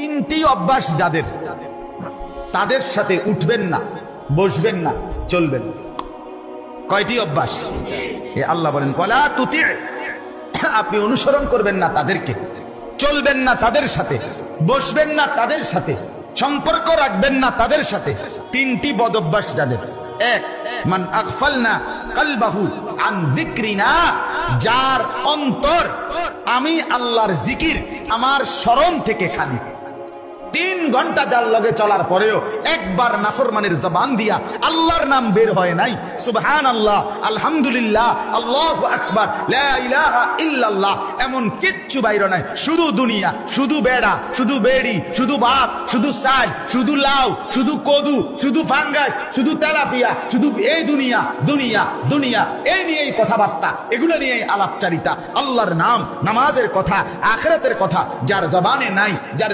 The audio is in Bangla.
তিনটি অভ্যাস যাদের, তাদের সাথে উঠবেন না, বসবেন না, চলবেন। কয়টি অভ্যাস? এ আল্লাহ বলেন ওয়ালা তুতি, আপনি অনুসরণ করবেন না তাদেরকে, চলবেন না তাদের সাথে, বসবেন না তাদের সাথে, সম্পর্ক রাখবেন না তাদের সাথে। তিনটি বদ অভ্যাস যাদের। এক, মান আগফালনা কলবাহু আন যিকরিনা, যার অন্তর আমি আল্লাহর জিকির, আমার স্মরণ থেকে খালি। 3 ঘন্টা যার লগে চলার পরেও একবার নাফরমানের জবান দিয়া আল্লাহর নাম বের হয় নাই, সুবহানাল্লাহ, আলহামদুলিল্লাহ, আল্লাহু আকবার, লা ইলাহা ইল্লাল্লাহ, এমন কিচ্ছু বাইরে নাই। শুধু দুনিয়া, শুধু বেড়া, শুধু বেড়ি, শুধু ভাত, শুধু চাল, শুধু লাউ, শুধু কদু, শুধু ফাঙ্গাস, শুধু তেলাপিয়া, শুধু এই দুনিয়া দুনিয়া দুনিয়া, এই নিয়েই কথাবার্তা, এগুলো নিয়েই আলাপচারিতা। আল্লাহর নাম, নামাজের কথা, আখিরাতের কথা যার জবানে নাই, যার